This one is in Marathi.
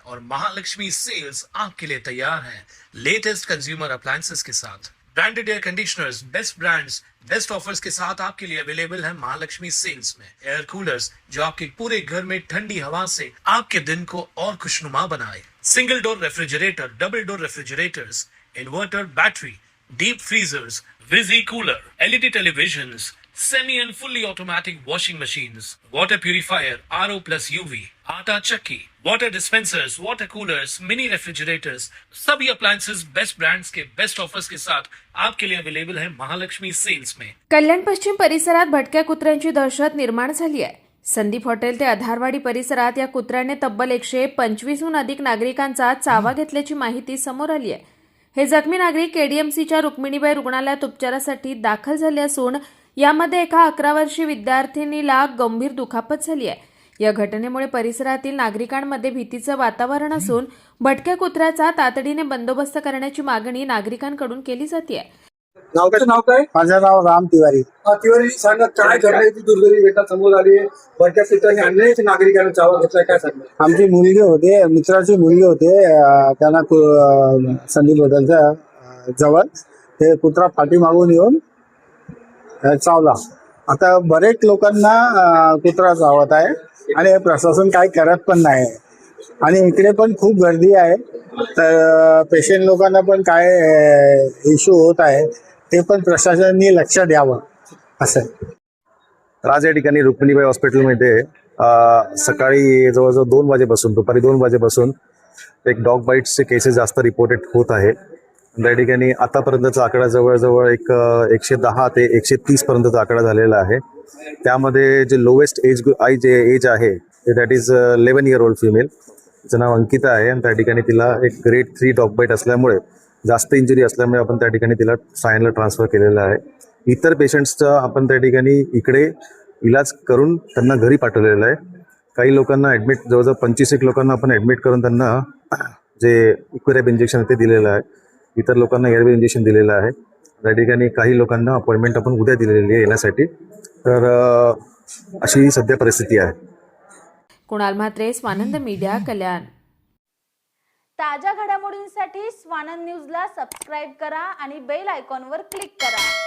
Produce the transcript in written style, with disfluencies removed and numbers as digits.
और महालक्ष्मी सेल्स आपके लिए तैयार है लेटेस्ट कंज्यूमर अप्लायंसेस के साथ। Branded air conditioners, best brands, best offers के साथ आपके लिए अवेलेबल है महालक्ष्मी सेल्स में। एयर कूलर्स जो आपके पूरे घर में ठंडी हवा से आपके दिन को और खुशनुमा बनाए। Single door refrigerator, double door refrigerators, inverter battery, deep freezers, विजी cooler, LED televisions, semi and fully automatic washing machines, water purifier, RO plus UV, आटा चक्की, water dispensers, water coolers, mini refrigerators, सभी appliances बेस्ट ब्रांड्स के बेस्ट ऑफर्स के साथ आपके लिए अवेलेबल है महालक्ष्मी सेल्स में। कल्याण पश्चिम परिसरात भटक्या कुत्र्यांची दहशत निर्माण झाली आहे। संदीप हॉटेल ते आधारवाडी परिसरात या कुत्र्याने तब्बल 125हून अधिक नागरिकांचा चावा घेतल्याची माहिती समोर आली आहे। हे जखमी नागरिक केडीएमसीच्या रुक्मिणीबाई रुग्णालयात उपचारासाठी दाखल झाले असून यामध्ये एका 11 वर्षीय विद्यार्थिनीला गंभीर दुखापत झाली आहे। या घटनेमुळे परिसरातील नागरिकांमध्ये भीतीचं वातावरण असून भटक्या कुत्र्याचा तातडीने बंदोबस्त करण्याची मागणी नागरिकांकडून केली जाते। नाव काय? माझं नाव राम तिवारी। तिवारी सांगा, काय घडलंय? ती दुर्दैवी घटना समोर आली आहे, भटक्या कुत्र्याने अनेक नागरिकांना चावा घेतलाय, काय सांगणार? आमची मुलगी होते, मित्राची मुलगी होते, त्यांना संदीप हॉटेलच्या जवळ ते कुत्रा पाठी मागून येऊन चावला। आता बरेच लोकांना कुत्रा चावत आहे आणि प्रशासन काही करत पण नाही आणि इकडे पण खूप गर्दी आहे, तर पेशंट लोकांना पण काय इश्यू होत आहे ते पण प्रशासनाने लक्ष द्यावं असं आहे। आज या ठिकाणी रुक्मिणीबाई हॉस्पिटलमध्ये सकाळी जवळजवळ 2 वाजेपासून, दुपारी 2 वाजेपासून एक डॉग बाईट्सचे केसेस जास्त रिपोर्टेड होत आहे। त्या ठिकाणी आतापर्यंतचा आकडा जवळजवळ 110 ते 130 पर्यंतचा आकडा झालेला आहे। त्यामध्ये जे लोवेस्ट एज आहे ते that is 11 year old female, तिचं नाव अंकिता आहे आणि त्या ठिकाणी तिला एक ग्रेड 3 डॉग बाईट असल्यामुळे जास्त इंजुरी असल्यामुळे आपण त्या ठिकाणी तिला सायनला ट्रान्सफर केलेलं आहे। इतर पेशंट्सचा आपण त्या ठिकाणी इकडे इलाज करून त्यांना घरी पाठवलेलं आहे। काही लोकांना ॲडमिट, जवळजवळ 25 लोकांना आपण ॲडमिट करून त्यांना जे इक्विरॅब इंजेक्शन ते दिलेलं आहे, इतर लोकांना एअरवे इंजेक्शन दिलेलं आहे। त्या ठिकाणी काही लोकांना अपॉइंटमेंट आपण उद्या दिलेली आहे येण्यासाठी। तर अशी सध्या परिस्थिती आहे। कुणाल म्हात्रे, स्वानंद मीडिया, कल्याण। ताज्या घडामोडींसाठी स्वानंद न्यूजला सबस्क्राईब करा आणि बेल आयकॉनवर क्लिक करा।